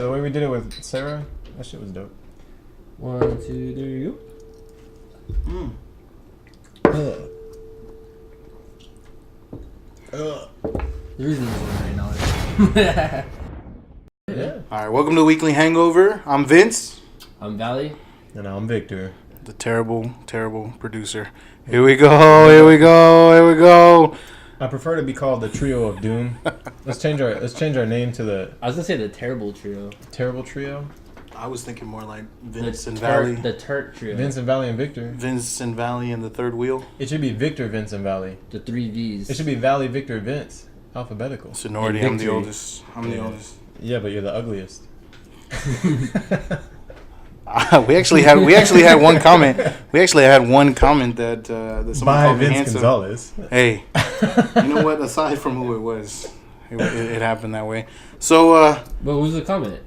The way we did it with Sarah, that shit was dope. 1, 2, 3, go. The reason is $1 million. Yeah. All right, welcome to Weekly Hangover. I'm Vince, I'm Valley. And I'm Victor. the terrible, terrible producer. Here we go. I prefer to be called the Trio of Doom. Let's change our name to the I was gonna say the terrible trio. Terrible Trio. I was thinking more like Vince The and Valley. The Turk trio. Vincent Valley and Victor. Vince and Valley and the third wheel. It should be Victor, Vincent Valley. The 3 V's. It should be Valley, Victor, Vince. Alphabetical. Sonority, And I'm the Victory. oldest. I'm the oldest. Yeah, but you're the ugliest. We actually had one comment. We actually had one comment that somebody By called me Vince handsome. Gonzalez. Hey, you know what? Aside from who it was, it happened that way. So, What was the comment?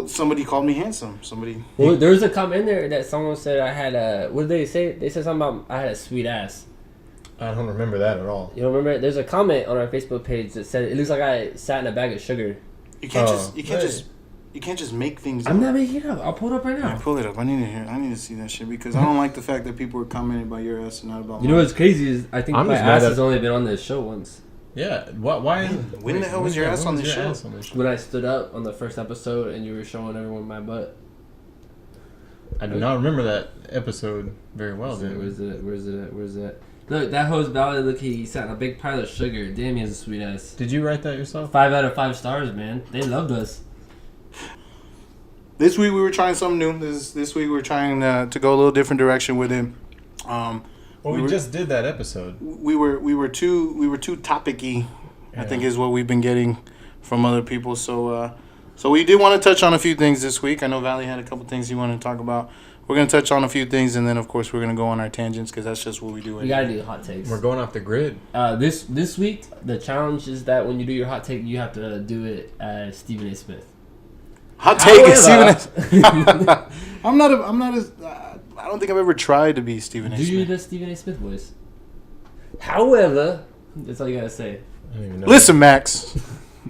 somebody called me handsome. Somebody. Well, there was a comment in there that someone said I had a. What did they say? They said something about I had a sweet ass. I don't remember that at all. You don't remember? There's a comment on our Facebook page that said it looks like I sat in a bag of sugar. You can't Hey. you can't just make things. I'm up. not making it up. I'll pull it up right Yeah, now. pull it up. I need to see that shit because I don't like the fact that people are commenting about your ass and not about You know mine. what's crazy is I think I'm my just mad ass that- has only been on this show once. Yeah. Why? When the hell was your ass on this show? When I stood up on the first episode and you were showing everyone my butt. I do not remember that episode very well. Where's it? Look, that host Valley, look, he sat in a big pile of sugar. Damn, he has a sweet ass. Did you write that yourself? 5 out of 5 stars, man. They loved us. This week we were trying something new. This week we were trying to go a little different direction with it. Well, we just did that episode. We were too topic-y, Yeah. I think is what we've been getting from other people. So we did want to touch on a few things this week. I know Valley had a couple things he wanted to talk about. We're going to touch on a few things, and then, of course, we're going to go on our tangents because that's just what we do. We gotta do hot takes. We're going off the grid. This week, the challenge is that when you do your hot take, you have to do it as Stephen A. Smith. Hot take is However- Stephen A. I'm not as... I don't think I've ever tried to be Stephen A. Do you Smith. the Stephen A. Smith voice? However, that's all you gotta say. I don't even know. Listen, Max.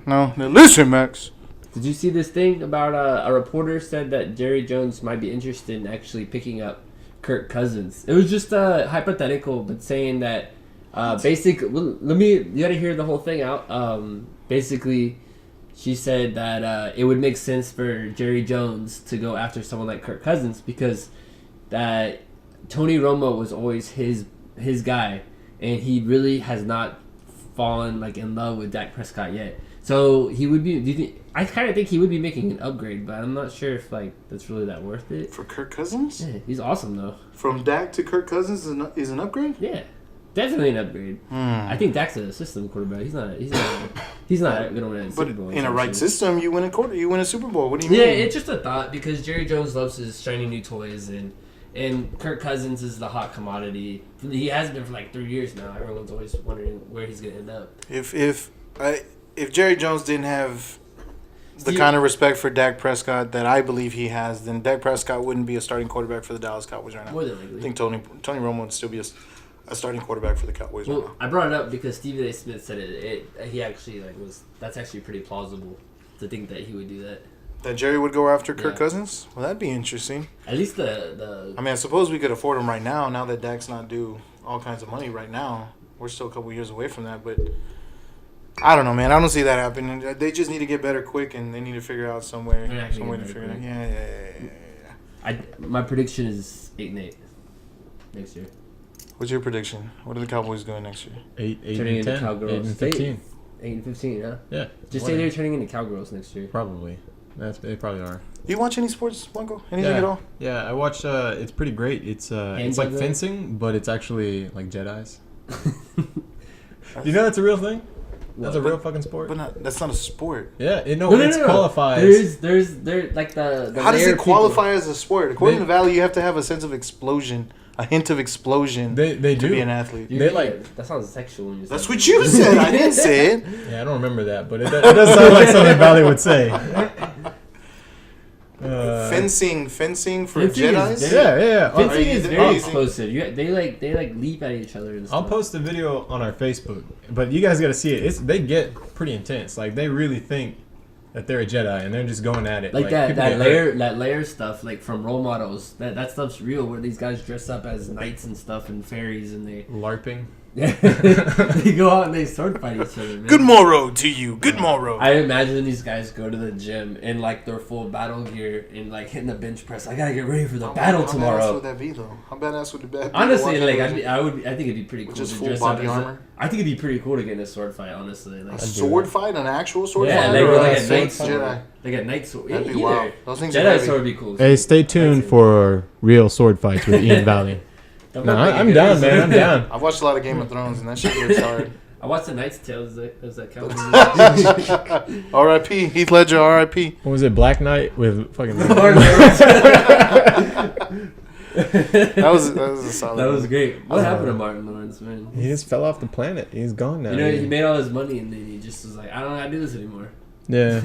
No, listen, Max. Did you see this thing about a reporter said that Jerry Jones might be interested in actually picking up Kirk Cousins? It was just hypothetical, but saying that you gotta hear the whole thing out. Basically, she said that it would make sense for Jerry Jones to go after someone like Kirk Cousins because that Tony Romo was always his guy, and he really has not fallen in love with Dak Prescott yet. So he would be. Do you think? I kind of think he would be making an upgrade, but I'm not sure if that's really that worth it. For Kirk Cousins? Yeah, he's awesome though. From Dak to Kirk Cousins is an upgrade? Yeah, definitely an upgrade. I think Dak's a system quarterback. He's not going to win a Super But Bowl. in a right essentially. system, you win a Super Bowl. What do you mean? Yeah, it's just a thought because Jerry Jones loves his shiny new toys and Kirk Cousins is the hot commodity. He has been for 3 years now. Everyone's always wondering where he's going to end up. If Jerry Jones didn't have the kind of respect for Dak Prescott that I believe he has, then Dak Prescott wouldn't be a starting quarterback for the Dallas Cowboys right now. More than likely. I think Tony Romo would still be a starting quarterback for the Cowboys right Well, now. I brought it up because Stephen A. Smith said he actually that's actually pretty plausible to think that he would do that. That Jerry would go after Kirk Yeah. Cousins? Well, that'd be interesting. At least the I mean, I suppose we could afford him right now that Dak's not due all kinds of money right now. We're still a couple years away from that, but I don't know, man. I don't see that happening. They just need to get better quick, and they need to figure out some way They're not to gonna get figure better it out. Yeah. my prediction is 8-8 next year. What's your prediction? What are the Cowboys doing next year? 8 Turning and into 10, Cowgirls. 8 and 15. 8-15, huh? Yeah. Just say they're turning into Cowgirls next year. Probably. They probably are. Do you watch any sports, Blanco? Anything at all? Yeah, I watched. It's pretty great. It's like Hangover? fencing, but it's actually like Jedi's. You know that's a real thing. That's a real fucking sport. But that's not a sport. Yeah, it's No. qualifies. There's like the How does layer it of people. qualify as a sport? According They- to Valley, you have to have a sense of explosion, a hint of explosion They to do. be an athlete. You- They like- that sounds sexual when you say That's it. what you said. I didn't say it. Yeah, I don't remember that, but it does sound like something Valley would say. Fencing for Fencing is Jedis? very- Yeah. Fencing is very using- explosive. They leap at each other and stuff. I'll post a video on our Facebook, but you guys got to see it. They get pretty intense. Like they really think that they're a Jedi and they're just going at it. Like people that get hurt. layer stuff, like from role models. That stuff's real. Where these guys dress up as knights and stuff and fairies, and they LARPing. they go out and they sword fight each other. Man. Good morrow to you. Good morrow. I imagine these guys go to the gym in like their full battle gear and like hitting the bench press. I gotta get ready for the battle tomorrow. How badass would that be though? How badass would that be? Honestly, like I think it'd be pretty cool. Just to full dress body up as armor. I think it'd be pretty cool to get in a sword fight. Honestly, like A sword fight, an actual sword yeah, fight, like, or like a a knight sword sword. Jedi? Like a knight sword. That'd be Either. wild. Those things are Jedi heavy. sword would be cool. Hey, stay tuned for real sword fights with Ian Valley. No, I'm down, man. I'm down. I've watched a lot of Game of Thrones, and that shit looks hard. I watched The Knight's Tale. Does that count? R.I.P. Heath Ledger. R.I.P. What was it? Black Knight with fucking. That was a solid. That was great. What happened to Martin Lawrence, man? He just fell off the planet. He's gone now. You know, he made all his money and then he just was like, I don't know how to do this anymore. Yeah.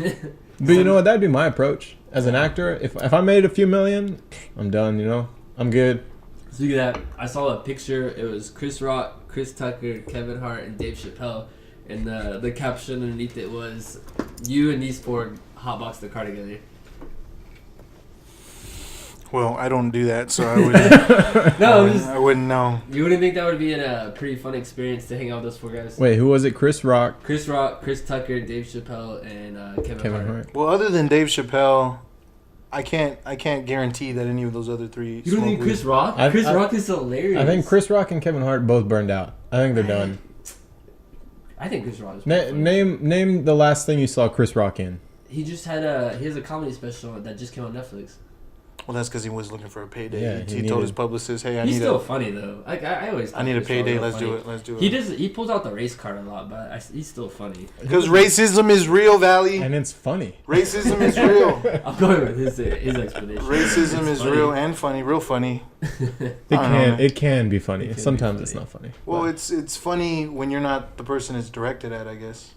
But you know what? That'd be my approach as an actor. If I made a few million, I'm done. You know, I'm good. Speaking of that, I saw a picture. It was Chris Rock, Chris Tucker, Kevin Hart, and Dave Chappelle. And the caption underneath it was, "You and these four hotbox the car together." Well, I don't do that, so I wouldn't. I wouldn't know. You wouldn't think that would be a pretty fun experience to hang out with those four guys? Wait, who was it? Chris Rock, Chris Tucker, Dave Chappelle, and Kevin Hart. Well, other than Dave Chappelle, I can't guarantee that any of those other three. You don't think Chris Rock? Chris Rock is hilarious. I think Chris Rock and Kevin Hart both burned out. I think they're done. I think Chris Rock is name the last thing you saw Chris Rock in. He just had he has a comedy special that just came on Netflix. Well, that's because he was looking for a payday. Yeah, he told his publicist, "Hey, he's still funny though. Like I always. I need a payday. Let's funny. do it. He pulls out the race card a lot, but he's still funny. Because racism is real, Valley. And it's funny. Racism is real. I'm going with his explanation. Racism is funny. Real and funny. Real funny. It can be funny. Sometimes it's not funny. Well, it's funny when you're not the person it's directed at, I guess.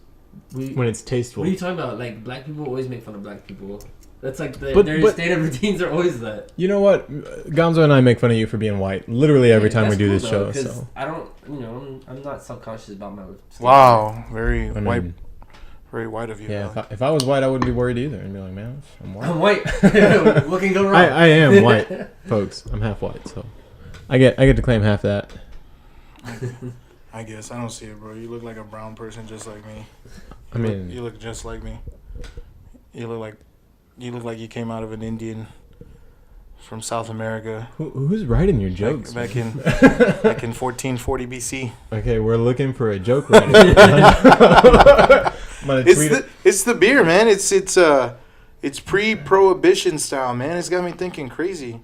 When it's tasteful. What are you talking about? Like, black people always make fun of black people. That's like their state of routines are always that. You know what? Gonzo and I make fun of you for being white literally every time we do this show. So I don't, I'm not self-conscious about my. Wow, very white of you. Yeah, if I was white, I wouldn't be worried either. I'd be like, man, I'm white. I'm white. What can go wrong? I am white, folks. I'm half white, so I get to claim half that. I guess I don't see it, bro. You look like a brown person, just like me. You look just like me. You look like you came out of an Indian from South America. Who's writing your jokes? Back in 1440 BC. Okay, we're looking for a joke writer. It's the beer, man. It's pre-prohibition style, man. It's got me thinking crazy.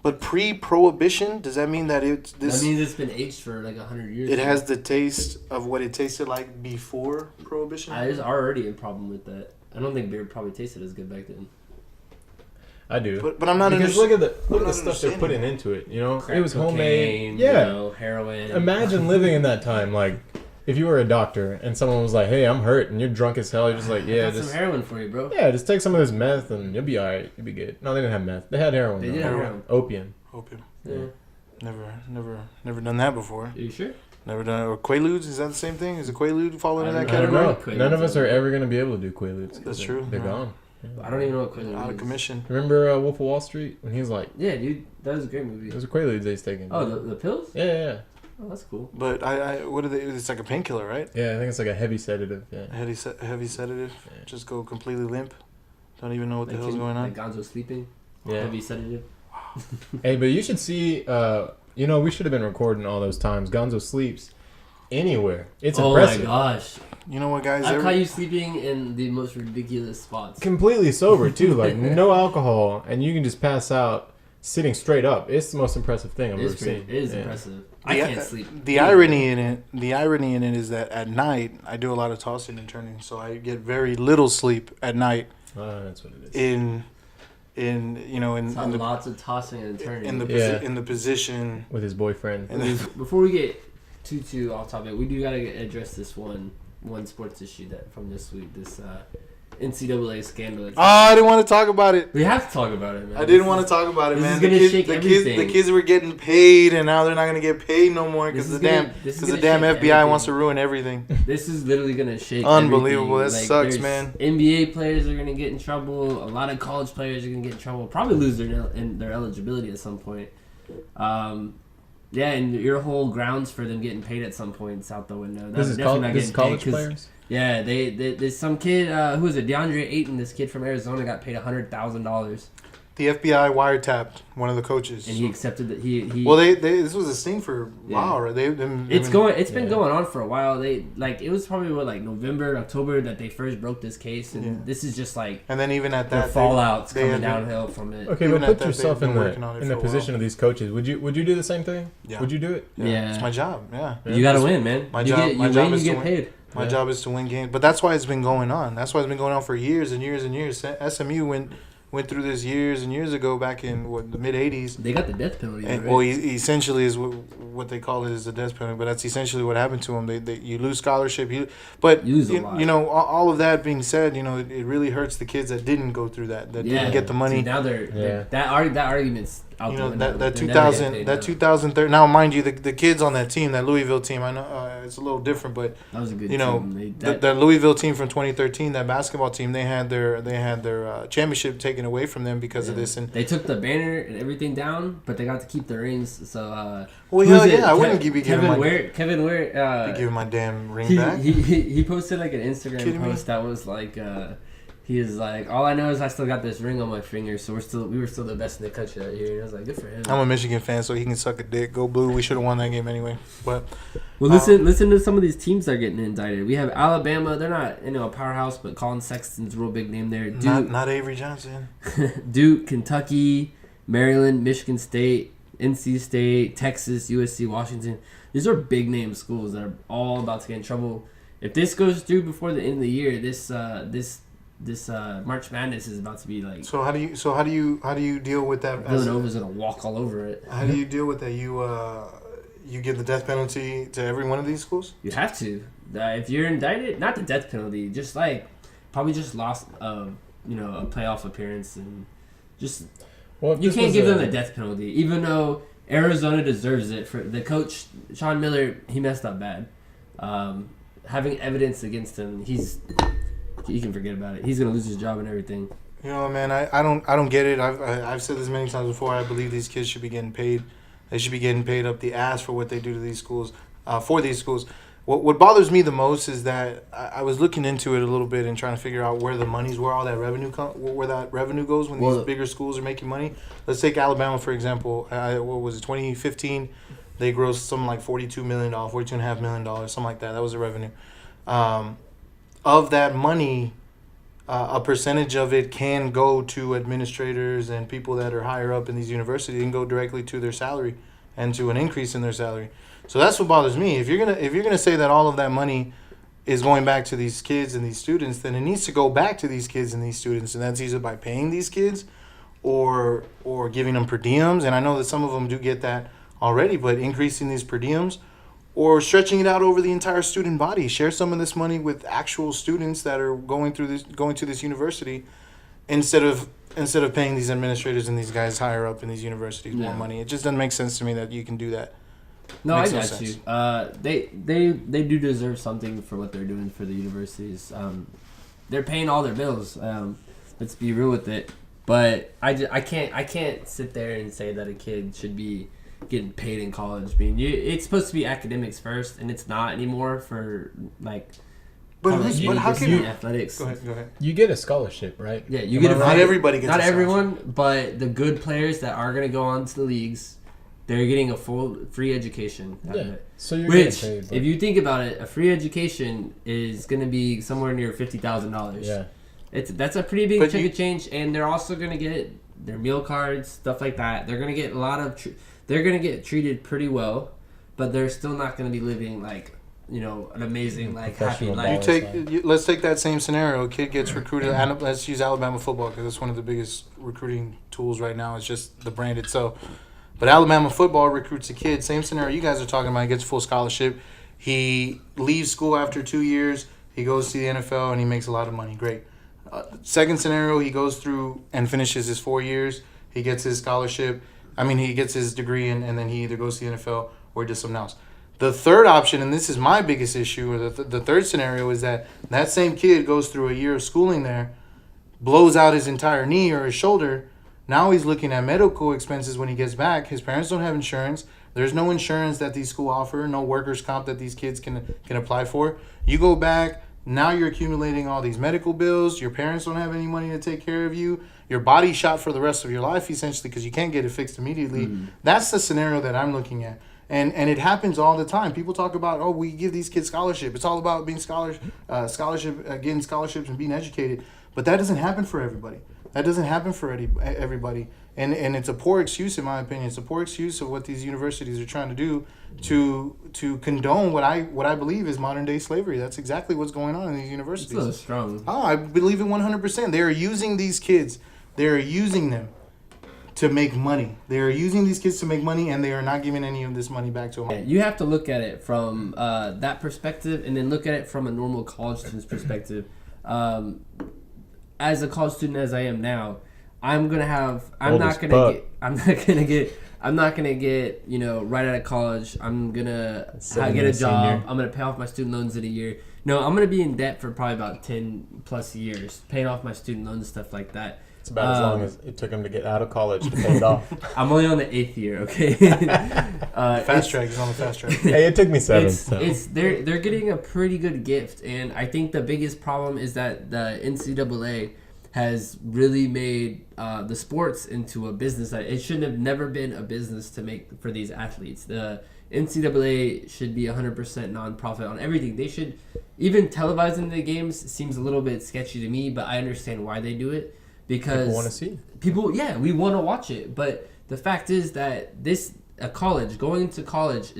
But pre-prohibition, does that mean that it's this? That means it's been aged for like 100 years. It has the taste of what it tasted like before prohibition. There's already a problem with that. I don't think beer probably tasted as good back then. I do, but I'm not. Because look at the stuff they're putting into it. You know, it was cocaine, homemade. Yeah, heroin. Imagine living in that time. Like, if you were a doctor and someone was like, "Hey, I'm hurt," and you're drunk as hell, you're just like, "Yeah, just some heroin for you, bro." Yeah, just take some of this meth and you'll be alright. You'll be good. No, they didn't have meth. They had heroin. They did have heroin. Opium. Yeah. Never done that before. Are you sure? Never done it. Or Quaaludes, is that the same thing? Is a Quaalude fall into that category? None of us are ever going to be able to do Quaaludes. That's true. They're gone. Yeah. I don't even know what Quaalude is. Out of commission. Remember Wolf of Wall Street? When he was like... Yeah, dude. That was a great movie. It was a Quaaludes they was taking. Oh, the pills? Yeah. Oh, that's cool. But what are they? It's like a painkiller, right? Yeah, I think it's like a heavy sedative. Yeah. Heavy sedative. Yeah. Just go completely limp. Don't even know what the hell's going on. Like Gonzo sleeping. Yeah. Heavy sedative. Hey, but you should see... we should have been recording all those times. Gonzo sleeps anywhere. It's impressive. Oh my gosh. You know what, guys? I caught you sleeping in the most ridiculous spots. Completely sober, too. Like, no alcohol. And you can just pass out sitting straight up. It's the most impressive thing I've ever seen. It is impressive. I can't sleep. The irony in it is that at night, I do a lot of tossing and turning. So I get very little sleep at night. That's what it is. Lots of tossing and turning in the position with his boyfriend. Before we get too off topic, we do gotta address this one sports issue that from this week. This NCAA scandal. Oh, I didn't want to talk about it. We have to talk about it, man. I didn't want to talk about it, this man. is gonna shake everything. The kids were getting paid, and now they're not gonna get paid no more because the damn FBI everything. wants to ruin everything. This is literally gonna shake. Unbelievable. Everything. That sucks, man. NBA players are gonna get in trouble. A lot of college players are gonna get in trouble. Probably lose their eligibility at some point. Yeah, and your whole grounds for them getting paid at some point is out the window. This is college players? Yeah, there's some kid, who was it, DeAndre Ayton, this kid from Arizona got paid $100,000. The FBI wiretapped one of the coaches. And he accepted that he Well, this was a thing for a while, right? It's been going on for a while. It was probably November, October that they first broke this case, and this is just like. And then even at that, the fallout's coming downhill from it. Okay, but put yourself in the position of these coaches. Would you do the same thing? Yeah. Would you do it? Yeah. It's my job. Yeah. You gotta win, man. My job is to get paid. My job is to win games, but that's why it's been going on. That's why it's been going on for years and years and years. SMU went through this years and years ago, back in the mid '80s. They got the death penalty. And, right? well, he essentially is what they call it is the death penalty, but that's essentially what happened to him. You lose scholarship. But you know, all of that being said, you know, it really hurts the kids that didn't go through that didn't get the money. See, now that argument's out. You know, that 2003. Now, mind you, the kids on that team, that Louisville team, I know it's a little different, but that was a good team. That Louisville team from 2013, that basketball team, they had their championship taken away from them because of this, and they took the banner and everything down, but they got to keep the rings. So, well, hell yeah, I wouldn't be giving Kevin Ware, giving my damn ring back. He posted like an Instagram post that was like. He was like, all I know is I still got this ring on my finger, so we were still the best in the country that year. And I was like, good for him. I'm a Michigan fan, so he can suck a dick. Go Blue. We should have won that game anyway. But listen to some of these teams that are getting indicted. We have Alabama. They're not a powerhouse, but Colin Sexton's a real big name there. Duke, not Avery Johnson. Duke, Kentucky, Maryland, Michigan State, NC State, Texas, USC, Washington. These are big name schools that are all about to get in trouble. If this goes through before the end of the year, this March Madness is about to be like. So how do you deal with that? Villanova's gonna walk all over it. How do you deal with that? You give the death penalty to every one of these schools? You have to. If you're indicted, not the death penalty, just like probably just lost a playoff appearance and just. Well, you can't give them the death penalty, even though Arizona deserves it. For the coach Sean Miller, he messed up bad. Having evidence against him, you can forget about it. He's gonna lose his job and everything. You know, man, I don't get it. I've said this many times before. I believe these kids should be getting paid. They should be getting paid up the ass for what they do to these schools. For these schools, what bothers me the most is that I was looking into it a little bit and trying to figure out where the money's, where all that revenue where that revenue goes when these bigger schools are making money. Let's take Alabama for example. What was it? 2015, they grossed something like $42 million, $42.5 million, something like that. That was the revenue. Of that money, a percentage of it can go to administrators and people that are higher up in these universities and go directly to their salary and to an increase in their salary. So that's what bothers me. If you're gonna say that all of that money is going back to these kids and these students, then it needs to go back to these kids and these students, and that's either by paying these kids or giving them per diems. And I know that some of them do get that already, but increasing these per diems. Or stretching it out over the entire student body. Share some of this money with actual students that are going to this university, instead of paying these administrators and these guys higher up in these universities more money. It just doesn't make sense to me that you can do that. No, I got you. They do deserve something for what they're doing for the universities. They're paying all their bills. Let's be real with it. But I can't sit there and say that a kid should be getting paid in college. I mean, it's supposed to be academics first, and it's not anymore for like. But how can you athletics? Go ahead. You get a scholarship, right? Yeah, you get. Not everybody gets. Not everyone, but the good players that are going to go on to the leagues, they're getting a full free education. Out of it. So you're getting paid, if you think about it, a free education is going to be somewhere near $50,000. Yeah, that's a pretty big chunk of change, and they're also going to get their meal cards, stuff like that. They're going to get a lot of. They're going to get treated pretty well, but they're still not going to be living like, an amazing, like, happy life. Let's take that same scenario. A kid gets recruited. Let's use Alabama football because it's one of the biggest recruiting tools right now. It's just the brand itself. But Alabama football recruits a kid. Same scenario you guys are talking about. He gets full scholarship. He leaves school after 2 years. He goes to the NFL and he makes a lot of money. Great. Second scenario, he goes through and finishes his 4 years. He gets his scholarship. He gets his degree, and then he either goes to the NFL or does something else. The third option, and this is my biggest issue, or the third scenario, is that same kid goes through a year of schooling there, blows out his entire knee or his shoulder. Now he's looking at medical expenses when he gets back. His parents don't have insurance. There's no insurance that these schools offer, no workers' comp that these kids can apply for. You go back, now you're accumulating all these medical bills. Your parents don't have any money to take care of you. Your body's shot for the rest of your life, essentially, because you can't get it fixed immediately. That's the scenario that I'm looking at. And it happens all the time. People talk about, oh, we give these kids scholarship. It's all about being getting scholarships and being educated. But that doesn't happen for everybody. That doesn't happen for everybody. And it's a poor excuse, in my opinion. It's a poor excuse of what these universities are trying to do to condone what I believe is modern day slavery. That's exactly what's going on in these universities. It's so strong. Oh, I believe it 100%. They are using these kids. They are using them to make money. They are using these kids to make money, and they are not giving any of this money back to them. You have to look at it from that perspective, and then look at it from a normal college student's perspective. As a college student as I am now, I'm not gonna get right out of college. I'm gonna get a job. I'm gonna pay off my student loans in a year. No, I'm gonna be in debt for probably about 10 plus years, paying off my student loans and stuff like that. It's about as long as it took him to get out of college to pay it off. I'm only on the 8th year, okay? Fast track. He's on the fast track. Hey, it took me 7. They're getting a pretty good gift, and I think the biggest problem is that the NCAA has really made the sports into a business. It shouldn't have never been a business to make for these athletes. The NCAA should be 100% nonprofit on everything. They should, even televising the games seems a little bit sketchy to me, but I understand why they do it. Because people want to see. We want to watch it. But the fact is that going to college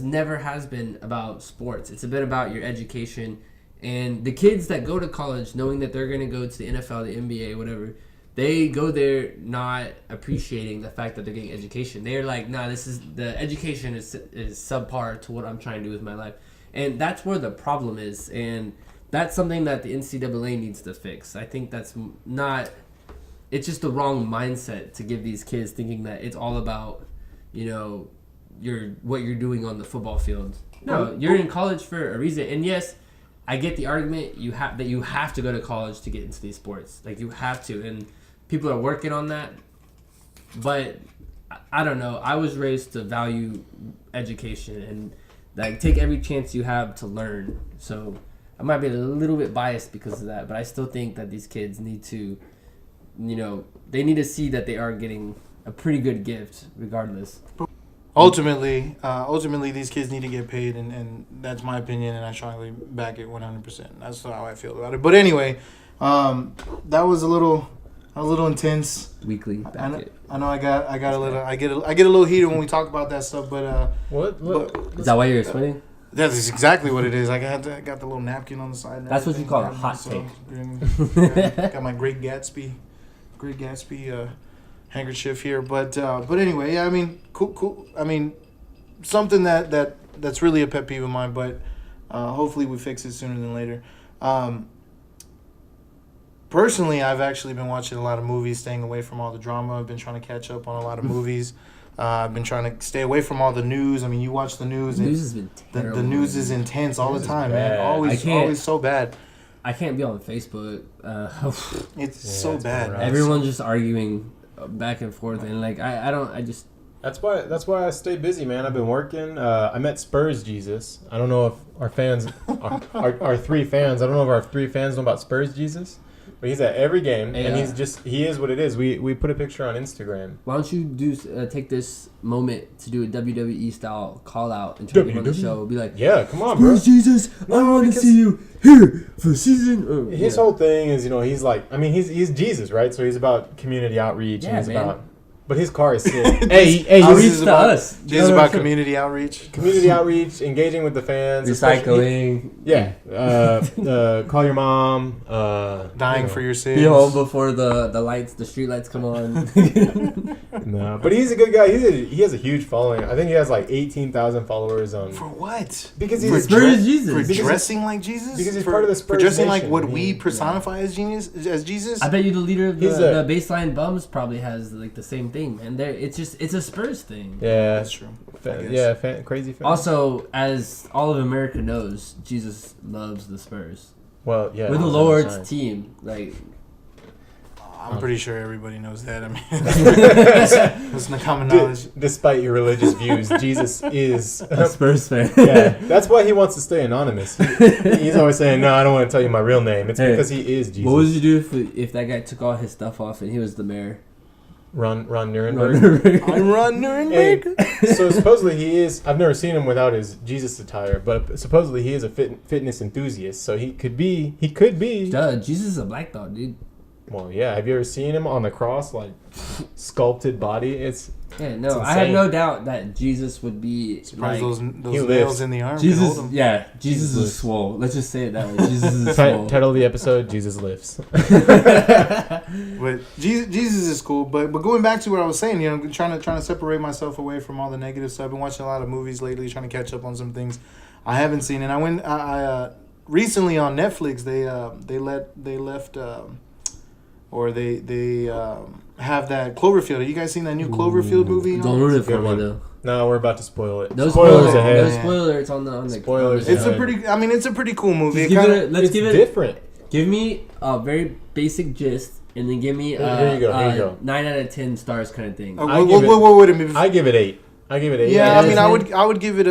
never has been about sports. It's a bit about your education. And the kids that go to college knowing that they're going to go to the NFL, the NBA, whatever, they go there not appreciating the fact that they're getting education. They're like, nah, the education is subpar to what I'm trying to do with my life. And that's where the problem is. And that's something that the NCAA needs to fix. I think it's just the wrong mindset to give these kids thinking that it's all about, what you're doing on the football field. No, you're in college for a reason. And yes, I get the argument you have to go to college to get into these sports. Like, you have to, and people are working on that. But I don't know. I was raised to value education and take every chance you have to learn. So I might be a little bit biased because of that, but I still think that these kids need to, they need to see that they are getting a pretty good gift regardless. Ultimately, these kids need to get paid, and that's my opinion, and I strongly back it 100%. That's how I feel about it. But anyway, that was a little intense. Weekly. I know I get a little heated when we talk about that stuff, but is that why you're sweating? That's exactly what it is. I got the little napkin on the side. That's what you call a hot take. Got my Great Gatsby handkerchief here, but anyway, yeah. Cool. Something that's really a pet peeve of mine, but hopefully we fix it sooner than later. Personally, I've actually been watching a lot of movies, staying away from all the drama. I've been trying to catch up on a lot of movies. I've been trying to stay away from all the news. You watch the news. The news has been terrible. The news is intense all the time, man. Always so bad. I can't be on Facebook. It's so bad. Everyone's just arguing back and forth, and That's why I stay busy, man. I've been working. I met Spurs Jesus. I don't know if our fans, our 3 fans. I don't know if our 3 fans know about Spurs Jesus. But he's at every game, and he is what it is. We put a picture on Instagram. Why don't you take this moment to do a WWE style call out and try to get on the show? Be like, yeah, come on, bro. Jesus, I want to see you here for season. His whole thing is, he's like, he's Jesus, right? So he's about community outreach, and he's about But his car is sick. hey, outreach to us. This is about community outreach. Community outreach, engaging with the fans, recycling. Yeah. Call your mom. Dying for your sins. Be home before the street lights come on. No, but he's a good guy. He has a huge following. I think he has like 18,000 followers on. For what? Because he's Jesus. For dressing like Jesus. Because he's part of the Spurs For dressing nation. like what we personify as Jesus. I bet you the leader of the baseline bums probably has like the same thing, man. It's a Spurs thing. Yeah, that's true. Crazy fan. Also, as all of America knows, Jesus loves the Spurs. Well, yeah, we're the Lord's team. Like, I'm pretty sure everybody knows that. I mean, that's the common knowledge. Despite your religious views, Jesus is a Spurs fan. Yeah, that's why he wants to stay anonymous. He's always saying, "No, I don't want to tell you my real name." It's because he is Jesus. What would you do if that guy took all his stuff off and he was the mayor? Ron Nuremberg. I'm Ron Nuremberg. Hey, so supposedly he is. I've never seen him without his Jesus attire, but supposedly he is a fitness enthusiast. So he could be. Duh, Jesus is a black dog, dude. Well, yeah. Have you ever seen him on the cross, like sculpted body? It's I have no doubt that Jesus would be like those nails in the arm. Jesus, Jesus is swole. Let's just say it that way. Jesus is swole. Title of the episode: Jesus lifts. But Jesus is cool. But going back to what I was saying, trying to separate myself away from all the negative stuff. I've been watching a lot of movies lately, trying to catch up on some things I haven't seen. And I recently on Netflix they have that Cloverfield. Have you guys seen that new Cloverfield movie? Don't ruin it for me though. No, we're about to spoil it. No spoilers ahead. No spoilers on the spoilers. It's a pretty cool movie. It's different. Give me a very basic gist, and then give me here you go. 9 out of 10 stars kind of thing. I give it 8. Yeah, I mean, I would give it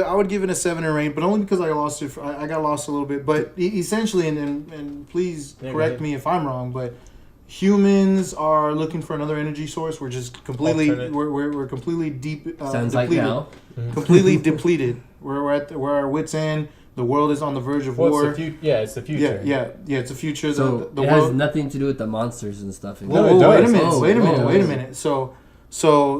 a 7 or 8, but only because I lost it. I got lost a little bit, but essentially, and please correct me if I'm wrong, but humans are looking for another energy source. We're just completely we're completely Sounds depleted. like now. Completely depleted. We're our wits end. The world is on the verge of war. It's the future. Yeah, it's the future. So the it world has nothing to do with the monsters and stuff. No, it does. Wait a minute. So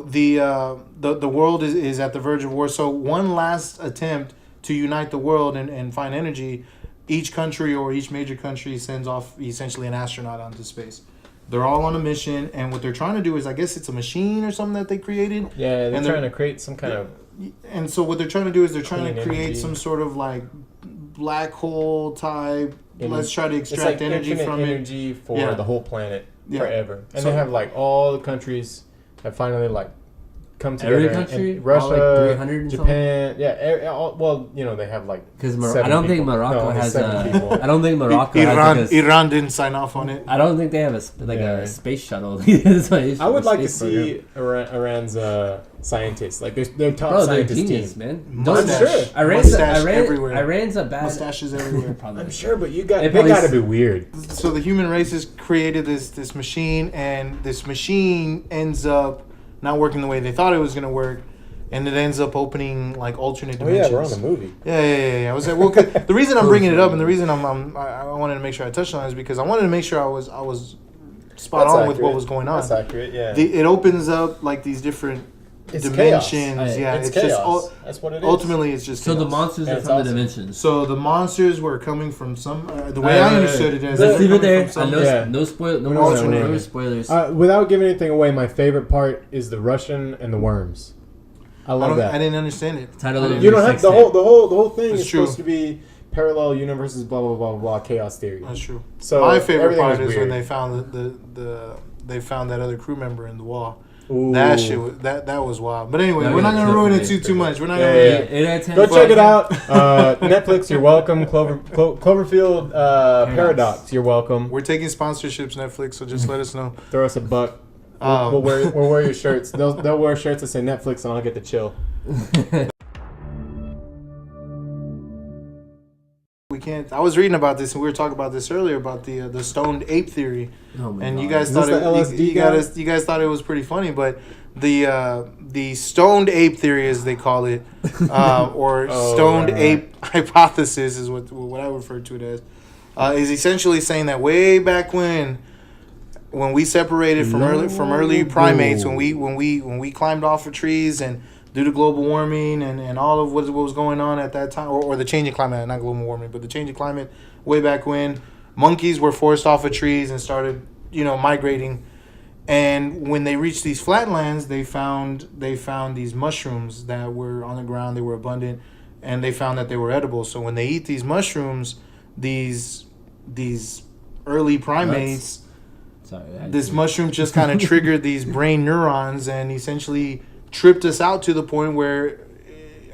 the world is at the verge of war. So one last attempt to unite the world and find energy. Each country or each major country sends off essentially an astronaut onto space. They're all on a mission, and what they're trying to do is, I guess it's a machine or something that they created. Yeah, they're trying to create some kind of... And so what they're trying to do is they're trying to create some sort of like black hole type. Let's try to extract energy from energy for the whole planet forever. And so, they have like all the countries have finally like come together. Every country, and Russia, like 300 Japan, they have like. Because I don't think Morocco has a. I don't think Morocco has. Iran didn't sign off on it. I don't think they have a space shuttle. I would like to see Iran's scientists, like their top scientist genius, team. Man. I'm sure. Iran's a bad mustaches everywhere. I'm sure, but they gotta be weird. So the human race has created this machine, and this machine ends up not working the way they thought it was going to work, and it ends up opening like alternate dimensions. Oh yeah, we're on the movie. Yeah. I was like, well, the reason I'm bringing it up, and the reason I wanted to make sure I touched on it is because I wanted to make sure I was spot on with what was going on. That's accurate. Yeah. It opens up like these different dimensions. Chaos. Yeah, it's chaos. That's what it is. Ultimately, it's just chaos. So the monsters are from the dimensions. So the monsters were coming from some. The way I understood it is, let's leave it there. No spoilers. Without giving anything away, my favorite part is the Russian and the worms. I love that. I didn't understand it. You don't have the whole thing is supposed to be parallel universes. Blah blah blah blah. Chaos theory. That's true. So my favorite part is when they found they found that other crew member in the wall. Ooh. That shit was, that was wild. But anyway, we're not gonna ruin it too much. We're not gonna. Go check it out. Netflix, you're welcome. Cloverfield Paradox, you're welcome. We're taking sponsorships, Netflix. So just let us know. Throw us a buck. We'll wear your shirts. They'll wear shirts that say Netflix, and I'll get to chill. We can't. I was reading about this, and we were talking about this earlier about the stoned ape theory. Oh my and God. You guys thought you guys thought it was pretty funny, but the stoned ape theory, as they call it, or stoned ape hypothesis, is what I refer to it as, is essentially saying that way back when when we separated from early primates, when we climbed off of trees and due to global warming and all of what was going on at that time, or the changing climate, not global warming, but the changing climate way back when, monkeys were forced off of trees and started, migrating. And when they reached these flatlands, they found these mushrooms that were on the ground. They were abundant, and they found that they were edible. So when they eat these mushrooms, these early primates, this mushroom just kind of triggered these brain neurons and essentially tripped us out to the point where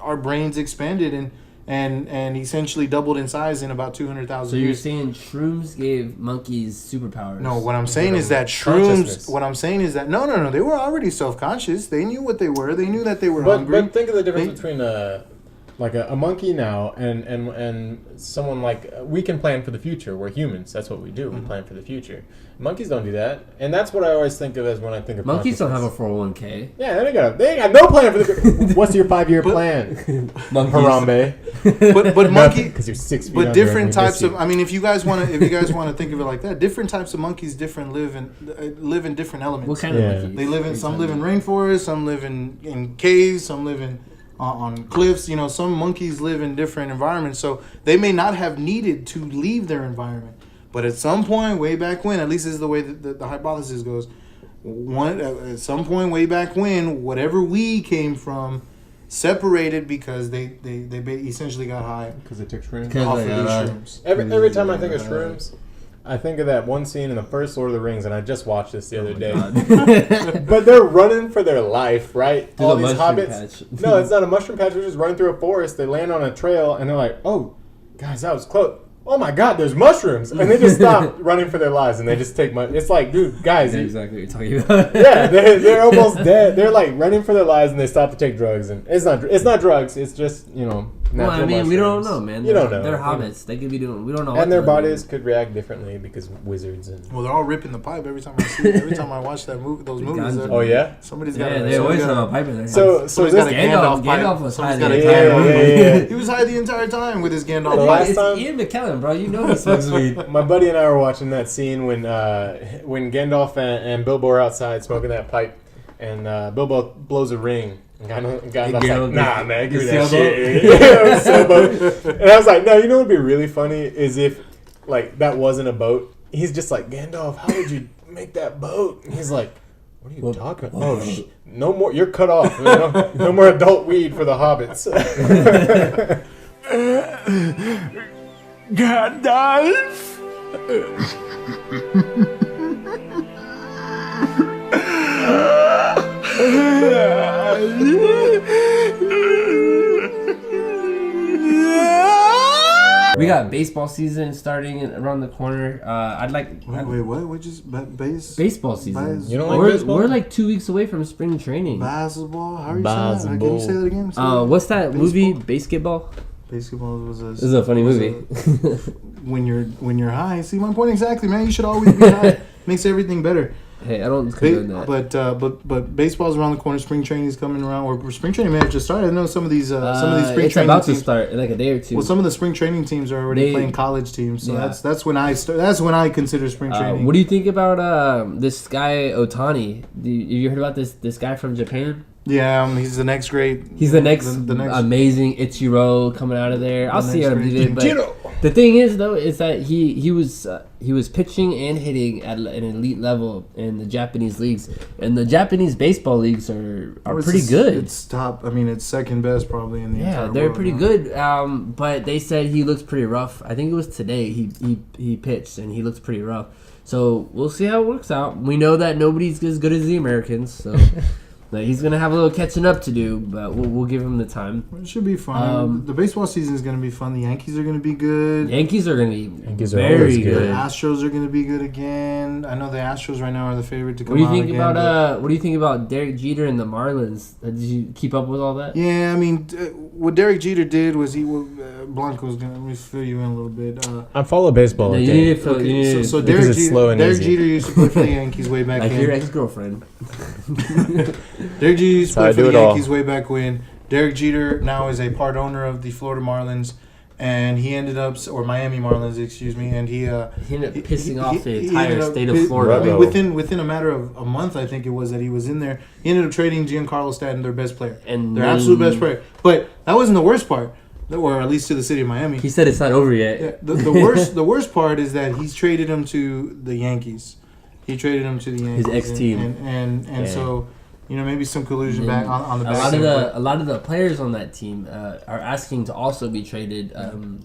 our brains expanded and essentially doubled in size in about 200,000 So years. you're saying shrooms gave monkeys superpowers? No, what I'm saying is that shrooms. What I'm saying is that no, they were already self-conscious. They knew what they were. They knew that they were hungry. But think of the difference between a monkey now and someone like we can plan for the future. We're humans. That's what we do. We plan for the future. Monkeys don't do that, and that's what I always think of as when I think of monkeys. Don't have a 401k. Yeah, they got no plan for the. What's your 5-year plan, Harambe? But monkey, because you're 6 feet. But different types of. I mean, if you guys want to think of it like that, different types of monkeys live in different elements. What kind of monkeys? They live in some live in rainforests, some live in caves, some live in on cliffs. Some monkeys live in different environments, so they may not have needed to leave their environment. But at some point, way back when, at least this is the way that the hypothesis goes, at some point way back when, whatever we came from separated because they essentially got high. Because they took shrooms? Off of these shrooms. Every time I think of shrooms, I think of that one scene in the first Lord of the Rings, and I just watched this the other day. But they're running for their life, right? All these hobbits. Patch. No, it's not a mushroom patch. They're just running through a forest. They land on a trail, and they're like, "Oh, guys, that was close. Oh my God, there's mushrooms!" And they just stop running for their lives, and they just take It's like, dude, guys, that's exactly what you're talking about. Yeah, they're almost dead. They're like running for their lives, and they stop to take drugs, and it's not drugs. It's just Well, I mean, we don't know, man. You don't know. They're hobbits. They could be doing. We don't know. And their bodies could react differently because wizards and. Well, they're all ripping the pipe every time I watch those movies. Oh yeah. Somebody's got. Yeah, they always have a pipe in their hand. So got a Gandalf pipe. Gandalf was high. Yeah. He was high the entire time with his Gandalf. The last time, it's Ian McKellen, bro. You know he smokes weed. My buddy and I were watching that scene when Gandalf and Bilbo are outside smoking that pipe, and Bilbo blows a ring. Gandalf's like, nah, man, give me that shit. And I was like, no, you know what would be really funny is if, like, that wasn't a boat. He's just like, Gandalf, how did you make that boat? And he's like, what are you talking about? Oh, no more, you're cut off. No more adult weed for the hobbits. Gandalf? We got baseball season starting around the corner. I'd like. Wait, what? We just baseball season. You don't like baseball? We're like 2 weeks away from spring training. Basketball? How are you saying that? Can you say that again? What's that movie? Basketball. Basketball was a. This is a funny movie. When you're high, see my point exactly, man. You should always be high. Makes everything better. Hey, I don't condone that. But baseball's around the corner. Spring training's coming around, or spring training may have just started. I know some of these spring training teams. It's about to start in like a day or two. Well, some of the spring training teams are already playing college teams, so that's when I start. That's when I consider spring training. What do you think about this guy Otani? Have you heard about this guy from Japan? Yeah, he's the next great. He's the next amazing Ichiro coming out of there. I'll see how he did. But the thing is, though, is that he was pitching and hitting at an elite level in the Japanese leagues, and the Japanese baseball leagues are pretty good. It's top. I mean, it's second best probably in the entire world. Yeah, they're pretty good. But they said he looks pretty rough. I think it was today he pitched and he looks pretty rough. So we'll see how it works out. We know that nobody's as good as the Americans, so. He's gonna have a little catching up to do, but we'll give him the time. It should be fun. The baseball season is gonna be fun. The Yankees are gonna be good. Yankees are gonna be very good. The Astros are gonna be good again. I know the Astros right now are the favorite to come out. What do you think about Derek Jeter and the Marlins? Did you keep up with all that? Yeah, I mean, what Derek Jeter did was Blanco's gonna let me fill you in a little bit. I follow baseball. No, you need to fill. So Derek Jeter used to play for the Yankees way back like your ex-girlfriend. Derek Jeter used to play for the Yankees way back when. Derek Jeter now is a part owner of the Florida Marlins, and he ended up, or Miami Marlins, excuse me, and he ended up pissing off the he entire ended up state of Florida. I mean, within a matter of a month, I think it was that he was in there. He ended up trading Giancarlo Stanton, their best player, and their absolute best player. But that wasn't the worst part, or at least to the city of Miami. He said it's not over yet. Yeah, the worst part is that he's traded him to the Yankees. He traded him to the Yankees, his ex-team, and so. Maybe some collusion back on the back. A lot of the players on that team are asking to also be traded.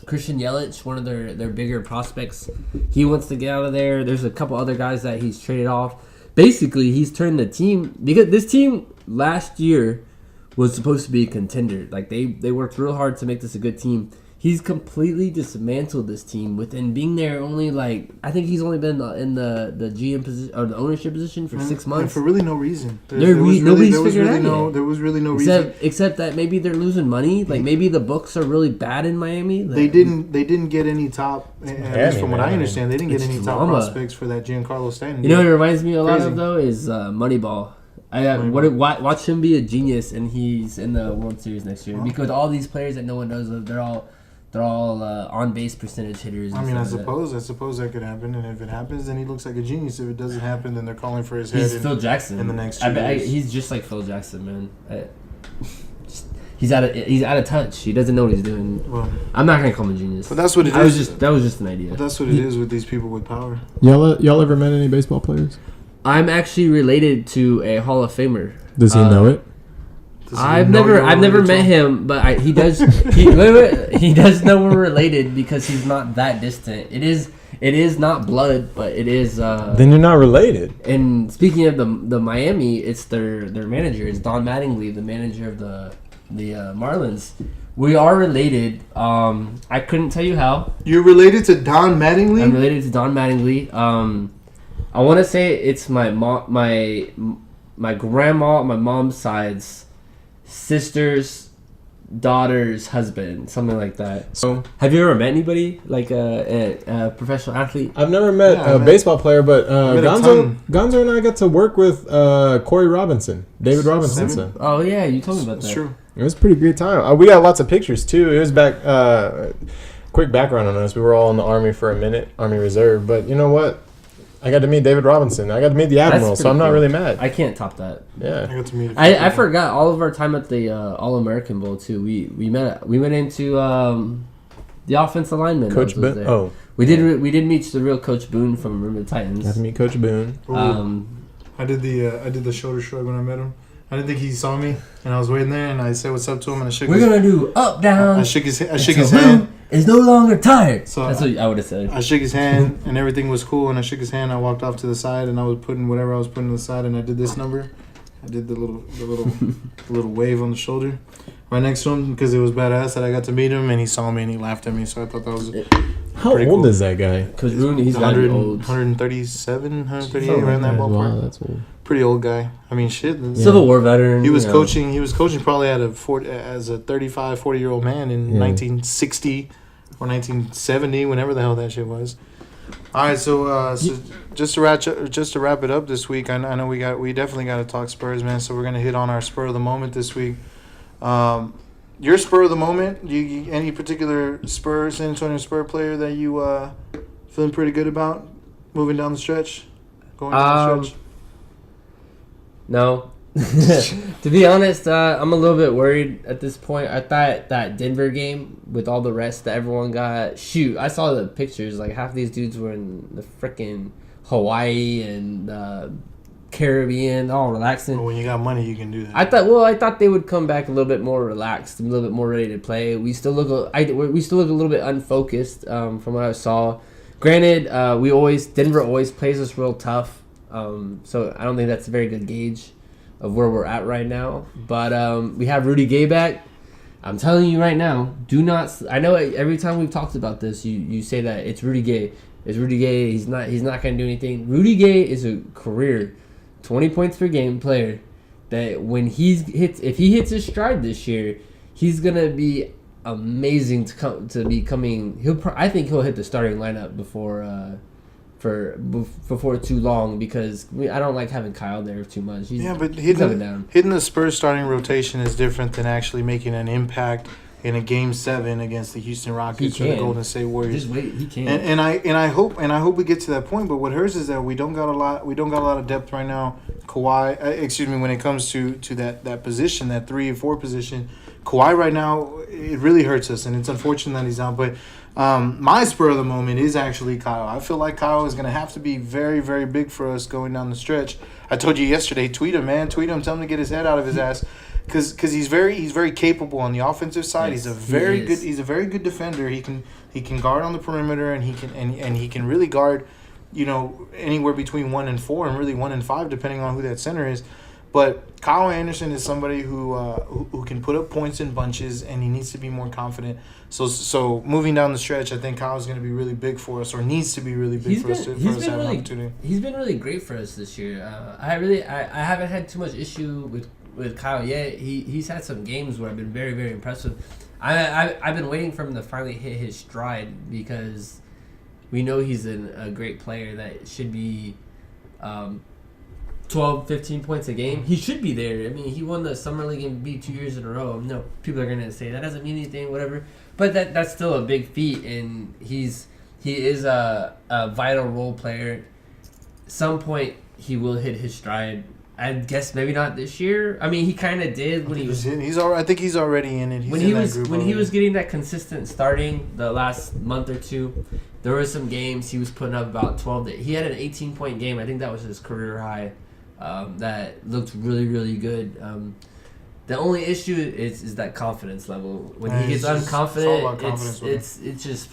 Christian Yelich, one of their bigger prospects, he wants to get out of there. There's a couple other guys that he's traded off. Basically, he's turned the team, because this team last year was supposed to be a contender. Like they worked real hard to make this a good team. He's completely dismantled this team within being there only I think he's only been in the GM position or the ownership position for 6 months. And for really no reason. There was really no reason. Except that maybe they're losing money. Like maybe the books are really bad in Miami. They didn't get any top, at least from what I understand, they didn't get any top prospects for that Giancarlo Stanton. You know what it reminds me a lot of though is Moneyball. Watch him be a genius, and he's in the World Series next year because all these players that no one knows of, they're all on base percentage hitters. I mean, I suppose that could happen, and if it happens, then he looks like a genius. If it doesn't happen, then they're calling for his head. He's Phil Jackson in the next 2 years. He's just like Phil Jackson, man. He's out of touch. He doesn't know what he's doing. Well, I'm not gonna call him a genius. But that's what it is. That was just an idea. But that's what it is with these people with power. Y'all ever met any baseball players? I'm actually related to a Hall of Famer. Does he know it? I've never met him, but he does. He does know we're related because he's not that distant. It is not blood, but it is. Then you're not related. And speaking of the Miami, it's their manager. It's Don Mattingly, the manager of the Marlins. We are related. I couldn't tell you how. You're related to Don Mattingly? I'm related to Don Mattingly. I want to say it's my grandma, my mom's side's sister's daughter's husband, something like that. So, have you ever met anybody like a professional athlete? I've never met a baseball player, but Gonzo and I got to work with Corey Robinson, David Robinson's son. Oh yeah, you told me about that. That's true. It was a pretty great time. We got lots of pictures too. It was back. Quick background on us: we were all in the Army for a minute, Army Reserve. But you know what? I got to meet David Robinson. I got to meet the Admiral, so I'm not really mad. I can't top that. Yeah, I got to meet. I forgot all of our time at the All-American Bowl too. We went into the offensive lineman. Coach Boone. Oh, we did meet the real Coach Boone from River Titans. Got to meet Coach Boone. I did the shoulder shrug when I met him. I didn't think he saw me, and I was waiting there, and I said what's up to him, and I shook. We're gonna do up down. I shook his hand. Is no longer tired. So that's what I would have said. I shook his hand, and everything was cool. And I shook his hand. I walked off to the side, and I was putting whatever I was putting to the side, and I did this number. I did the little wave on the shoulder, right next to him, because it was badass that I got to meet him, and he saw me and he laughed at me. So I thought that was. How old cool. is that guy? Because he's 137, 138, around that ballpark. Wow, that's old. Pretty old guy. I mean, shit. Civil War veteran. He was coaching. He was coaching probably as a 35, 40-year-old man in 1960 or 1970, whenever the hell that shit was. All right, so just to wrap it up this week, I know we definitely got to talk Spurs, man. So we're gonna hit on our spur of the moment this week. Your spur of the moment, you any particular San Antonio Spurs player that you feeling pretty good about moving down the stretch, going down the stretch? No. To be honest, I'm a little bit worried at this point. I thought that Denver game with all the rest that everyone got. Shoot, I saw the pictures. Like half these dudes were in the freaking Hawaii and Caribbean, all relaxing. Well, when you got money, you can do that. I thought they would come back a little bit more relaxed, a little bit more ready to play. We still look a little bit unfocused from what I saw. Granted, Denver always plays us real tough, so I don't think that's a very good gauge of where we're at right now. But we have Rudy Gay back. I'm telling you right now, do not. I know every time we've talked about this, you say that it's Rudy Gay. It's Rudy Gay. He's not going to do anything. Rudy Gay is a career 20 points per game player that when if he hits his stride this year, he's gonna be amazing to be coming. I think he'll hit the starting lineup before too long, because I don't like having Kyle there too much. But hitting the Spurs starting rotation is different than actually making an impact in a Game 7 against the Houston Rockets or the Golden State Warriors. Just wait, he can. And I hope we get to that point. But what hurts is that we don't got a lot of depth right now. Kawhi, when it comes to that position, that 3 and 4 position, Kawhi right now, it really hurts us, and it's unfortunate that he's out. But my spur of the moment is actually Kyle. I feel like Kyle is going to have to be very, very big for us going down the stretch. I told you yesterday, tweet him, man. Tweet him, tell him to get his head out of his ass. Because he's very capable on the offensive side. Yes, he's a very good defender. He can guard on the perimeter, and he can really guard, anywhere between 1 and 4 and really 1 and 5 depending on who that center is. But Kyle Anderson is somebody who can put up points in bunches, and he needs to be more confident. So moving down the stretch, I think Kyle's going to be really big for us, or needs to be really big for us to have an opportunity. He's been really great for us this year. I haven't had too much issue with Kyle yet. He's had some games where I've been very, very impressed with. I've been waiting for him to finally hit his stride, because we know he's a great player that should be 12, 15 points a game. He should be there. I mean, he won the Summer League MVP 2 years in a row. No, people are going to say that doesn't mean anything, whatever. But that's still a big feat, and he is a vital role player. Some point he will hit his stride. I guess maybe not this year. I mean, he kind of did when he was. I think he's already in it. He was getting that consistent starting the last month or two. There were some games he was putting up about 12. He had an 18-point game. I think that was his career high. That looked really, really good. The only issue is that confidence level. When he gets unconfident, it just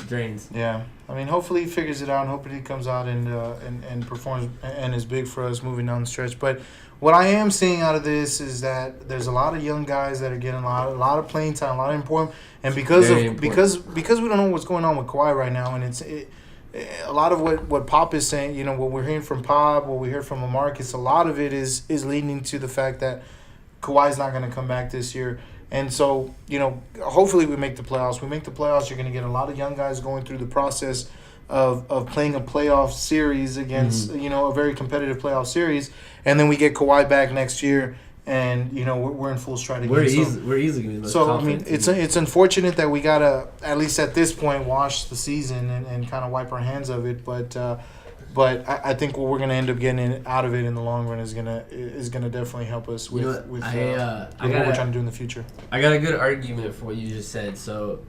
drains. Yeah, I mean, hopefully he figures it out, and hopefully he comes out and performs and is big for us moving down the stretch. But what I am seeing out of this is that there's a lot of young guys that are getting a lot of playing time, a lot of important, and because we don't know what's going on with Kawhi right now, and a lot of what Pop is saying, what we're hearing from Pop, what we hear from LaMarcus, a lot of it is leading to the fact that Kawhi's not going to come back this year. And so, hopefully we make the playoffs. We make the playoffs, you're going to get a lot of young guys going through the process of playing a playoff series against, a very competitive playoff series. And then we get Kawhi back next year, and, we're in full stride again. We're easily going to be the most confident team. It's unfortunate that we got to, at least at this point, wash the season and kind of wipe our hands of it. But I think what we're going to end up getting out of it in the long run is gonna definitely help us with what we're trying to do in the future. I got a good argument for what you just said. So,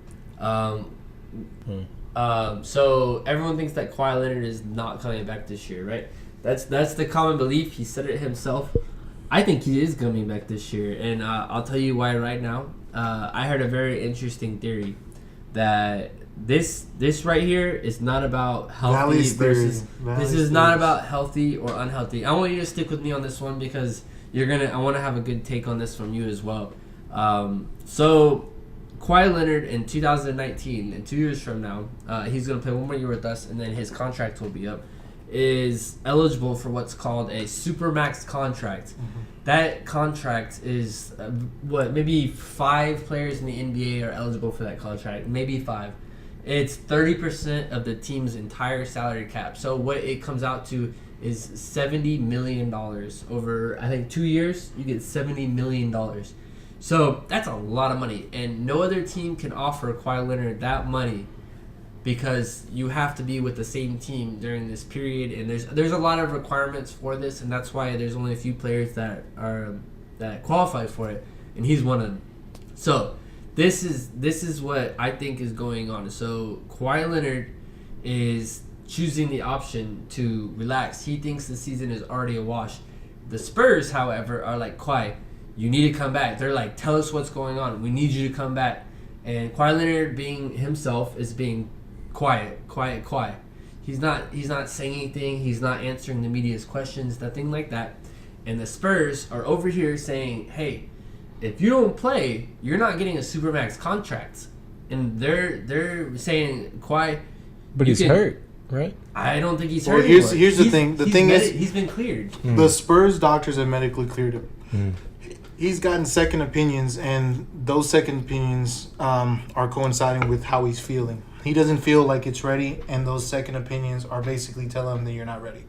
so everyone thinks that Kawhi Leonard is not coming back this year, right? That's the common belief. He said it himself. I think he is coming back this year, and I'll tell you why right now. I heard a very interesting theory that this right here is not about healthy versus. This is not about healthy or unhealthy. I want you to stick with me on this one, because I want to have a good take on this from you as well. So Kawhi Leonard in 2019, in 2 years from now, he's going to play 1 more year with us, and then his contract will be up, is eligible for what's called a supermax contract. Mm-hmm. That contract is maybe 5 players in the NBA are eligible for that contract, maybe 5. It's 30% of the team's entire salary cap. So what it comes out to is $70 million over, I think, 2 years. You get $70 million. So that's a lot of money, and no other team can offer Kawhi Leonard that money, because you have to be with the same team during this period, and there's a lot of requirements for this, and that's why there's only a few players that qualify for it, and he's one of them. So this is what I think is going on. So Kawhi Leonard is choosing the option to relax. He thinks the season is already a wash. The Spurs, however, are like, Kawhi, you need to come back. They're like, tell us what's going on. We need you to come back. And Kawhi Leonard, being himself, is being quiet. He's not saying anything. He's not answering the media's questions, nothing like that. And the Spurs are over here saying, hey, if you don't play, you're not getting a supermax contract. And they're saying, Kawhi, but he's hurt, right? I don't think he's hurt. Here's the thing. The thing is, he's been cleared. The Spurs doctors have medically cleared him. He's gotten second opinions, and those second opinions are coinciding with how he's feeling. He doesn't feel like it's ready, and those second opinions are basically telling him that you're not ready.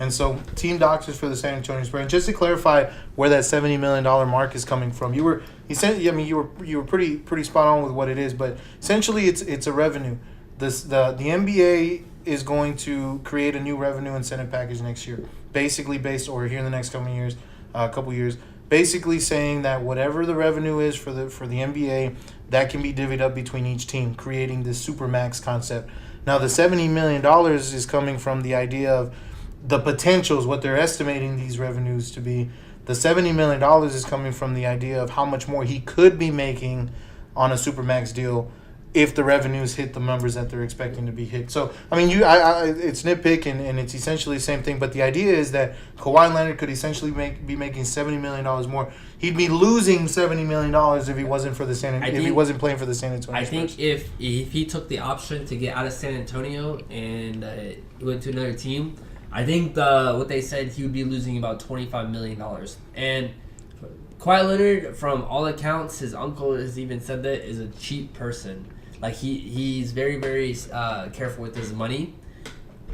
And so, team doctors for the San Antonio Spurs. And just to clarify where that $70 million mark is coming from, you were pretty spot on with what it is. But essentially, it's a revenue. The NBA is going to create a new revenue incentive package next year, basically here in the next couple years, basically saying that whatever the revenue is for the NBA, that can be divvied up between each team, creating this supermax concept. Now, the $70 million is coming from the idea of the potentials, what they're estimating these revenues to be. The $70 million is coming from the idea of how much more he could be making on a supermax deal if the revenues hit the numbers that they're expecting to be hit. So, I mean, it's nitpick and it's essentially the same thing. But the idea is that Kawhi Leonard could essentially be making $70 million more. He'd be losing $70 million if he wasn't he wasn't playing for the San Antonio Spurs. think if he took the option to get out of San Antonio and went to another team, I think what they said he would be losing about $25 million. And Kawhi Leonard, from all accounts, his uncle has even said that, is a cheap person. Like, he's very, very careful with his money.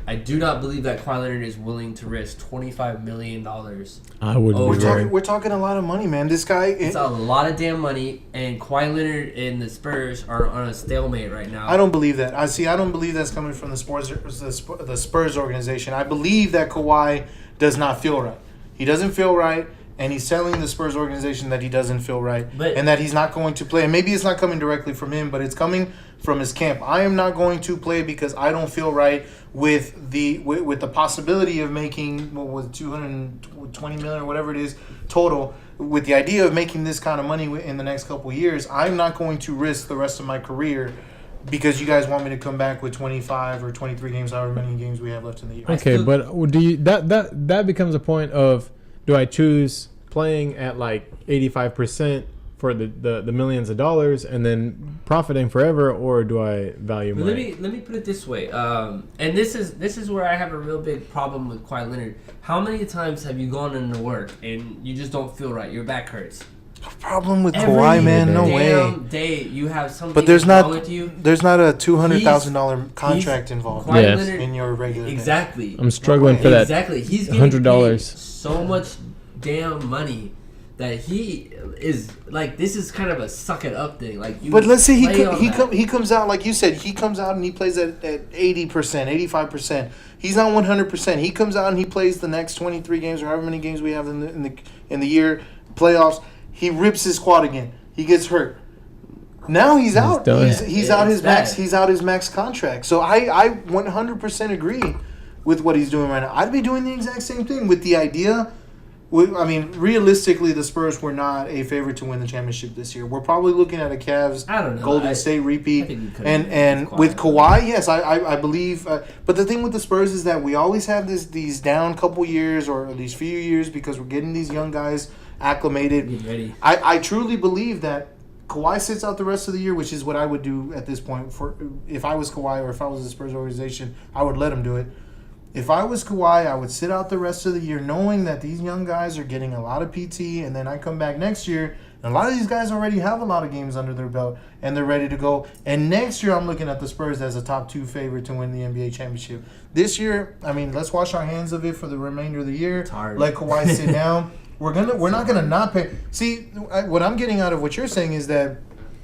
I do not believe that Kawhi Leonard is willing to risk $25 million. I wouldn't. We're talking a lot of money, man. This guy... It's a lot of damn money, and Kawhi Leonard and the Spurs are on a stalemate right now. I don't believe that. I don't believe that's coming from the Spurs organization. I believe that Kawhi does not feel right. He doesn't feel right. And he's telling the Spurs organization that he doesn't feel right and that he's not going to play. And maybe it's not coming directly from him, but it's coming from his camp. I am not going to play because I don't feel right with the possibility of making $220 million or whatever it is total. With the idea of making this kind of money in the next couple of years, I'm not going to risk the rest of my career because you guys want me to come back with 25 or 23 games, however many games we have left in the year. Okay, but do you that becomes a point of, do I choose playing at like 85% for the millions of dollars and then profiting forever, or do I value more? Let me put it this way, and this is where I have a real big problem with Kawhi Leonard. How many times have you gone into work and you just don't feel right? Your back hurts. No problem with Kawhi, man. No way. Day you have something wrong with you. There's not a $200,000 contract involved in your regular exactly. Day. I'm struggling for that. Exactly. He's getting $100. So much damn money that he is like, this is kind of a suck it up thing. Like, but let's say he comes out, like you said, he comes out and he plays at 80%, 85%. He's not 100%. He comes out and he plays the next 23 games or however many games we have in the year playoffs. He rips his quad again. He gets hurt. Now he's out. He's out his max. He's out his max contract. So I 100% agree with what he's doing right now. I'd be doing the exact same thing with the idea. I mean, realistically, the Spurs were not a favorite to win the championship this year. We're probably looking at a Cavs Golden State repeat. And with Kawhi, yes, I believe. But the thing with the Spurs is that we always have these down couple years or these few years because we're getting these young guys acclimated. Ready. I truly believe that Kawhi sits out the rest of the year, which is what I would do at this point. If I was Kawhi or if I was the Spurs organization, I would let him do it. If I was Kawhi, I would sit out the rest of the year knowing that these young guys are getting a lot of PT, and then I come back next year, and a lot of these guys already have a lot of games under their belt, and they're ready to go. And next year, I'm looking at the Spurs as a top 2 favorite to win the NBA championship. This year, I mean, let's wash our hands of it for the remainder of the year. Let Kawhi sit down. We're not gonna not pay. See, what I'm getting out of what you're saying is that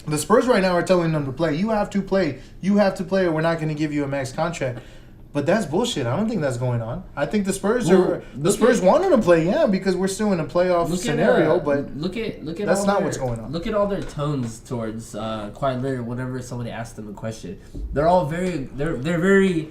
the Spurs right now are telling them to play. You have to play. You have to play, or we're not going to give you a max contract. But that's bullshit. I don't think that's going on. I think the Spurs want them to play, because we're still in a playoff scenario. But look at that's not what's going on. Look at all their tones towards Kawhi Leonard whenever somebody asks them a question. They're all very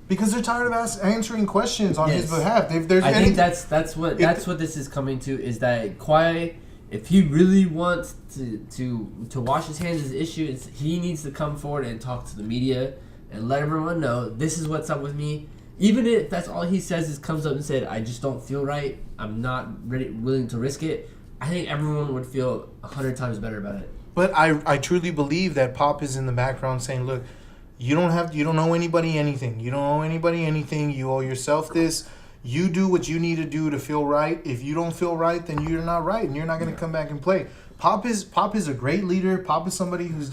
because they're tired of answering questions on his behalf. I think that's what this is coming to, is that Kawhi, if he really wants to wash his hands of his issues, he needs to come forward and talk to the media and let everyone know, this is what's up with me. Even if that's all he says is comes up and said, I just don't feel right, I'm not willing to risk it, I think everyone would feel 100 times better about it. But I truly believe that Pop is in the background saying, look, you don't owe anybody anything. You don't owe anybody anything. You owe yourself this. You do what you need to do to feel right. If you don't feel right, then you're not right, and you're not going to come back and play. Pop is a great leader. Pop is somebody who's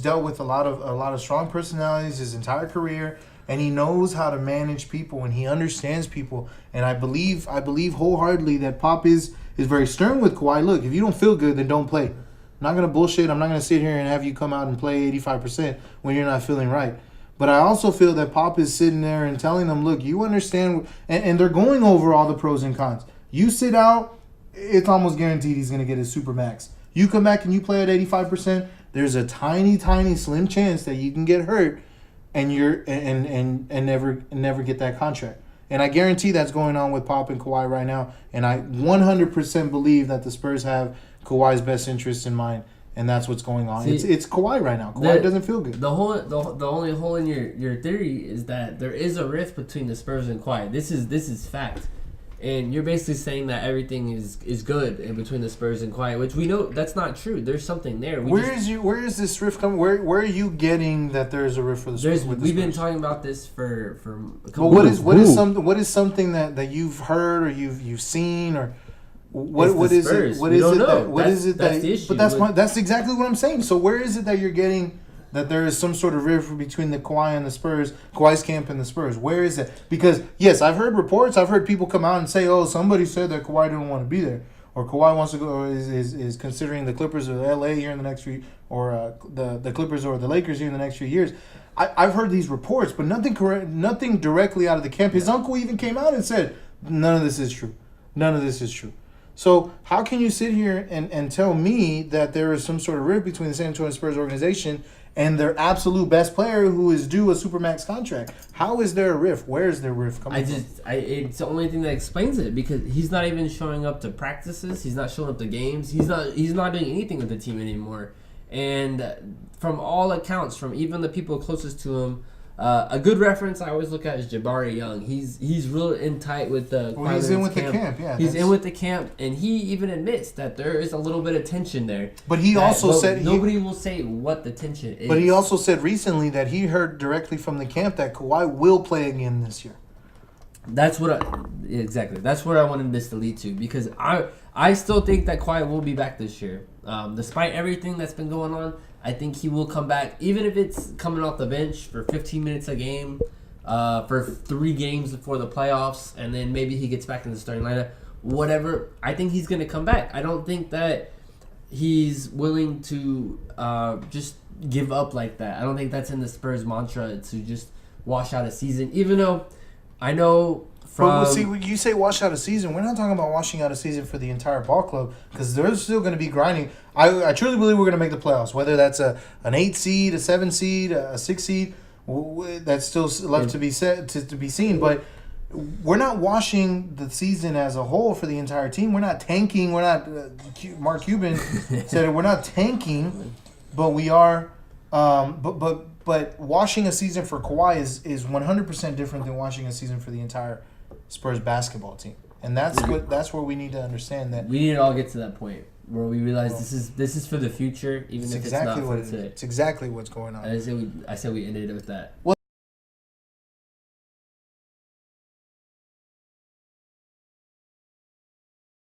dealt with a lot of strong personalities his entire career, and he knows how to manage people, and he understands people. And I believe wholeheartedly that Pop is very stern with Kawhi. Look, if you don't feel good, then don't play. I'm not gonna bullshit. I'm not gonna sit here and have you come out and play 85% when you're not feeling right. But I also feel that Pop is sitting there and telling them, look, you understand, and they're going over all the pros and cons. You sit out, it's almost guaranteed he's going to get his super max. You come back and you play at 85%, there's a tiny, tiny, slim chance that you can get hurt and never get that contract. And I guarantee that's going on with Pop and Kawhi right now. And I 100% believe that the Spurs have Kawhi's best interests in mind. And that's what's going on. See, it's Kawhi right now. Kawhi doesn't feel good. The only hole in your theory is that there is a rift between the Spurs and Kawhi. This is fact, and you're basically saying that everything is good in between the Spurs and Kawhi, which we know that's not true. There's something there. Where is this rift coming? Where are you getting that there is a rift for the Spurs? We've been talking about this for a couple. What is something that you've heard or you've seen or. What is it that's exactly what I'm saying. So where is it that you're getting that there is some sort of rift between the Kawhi and the Spurs, Kawhi's camp and the Spurs? Where is it? Because yes, I've heard reports. I've heard people come out and say, "Oh, somebody said that Kawhi didn't want to be there, or Kawhi wants to go, or is considering the Clippers or LA here in the next few, or the Clippers or the Lakers here in the next few years." I've heard these reports, but nothing directly out of the camp. His uncle even came out and said, "None of this is true. None of this is true." So how can you sit here and tell me that there is some sort of rift between the San Antonio Spurs organization and their absolute best player who is due a Supermax contract? How is there a rift? Where is their rift coming from? It's the only thing that explains it, because he's not even showing up to practices. He's not showing up to games. He's not doing anything with the team anymore. And from all accounts, from even the people closest to him, a good reference I always look at is Jabari Young. He's real in tight with the. Well, he's in with the camp. Yeah, he's in with the camp, and he even admits that there is a little bit of tension there. But he also said nobody will say what the tension is. But he also said recently that he heard directly from the camp that Kawhi will play again this year. That's what That's where I wanted this to lead to, because I still think that Kawhi will be back this year, despite everything that's been going on. I think he will come back, even if it's coming off the bench for 15 minutes a game, for 3 games before the playoffs, and then maybe he gets back in the starting lineup. Whatever, I think he's going to come back. I don't think that he's willing to just give up like that. I don't think that's in the Spurs mantra to just wash out a season, even though I know But see, when you say wash out a season, we're not talking about washing out a season for the entire ball club, because they're still going to be grinding. I truly believe we're going to make the playoffs, whether that's an 8 seed, a 7 seed, a 6 seed. That's still left to be said, to be seen. But we're not washing the season as a whole for the entire team. We're not tanking. We're not. Mark Cuban said it. We're not tanking, but we are. But washing a season for Kawhi is 100% different than washing a season for the entire Spurs basketball team, and that's where we need to understand that we need to all get to that point where we realize this is for the future, even if it's not for today. It's exactly what's going on. I said we ended it with that. Well,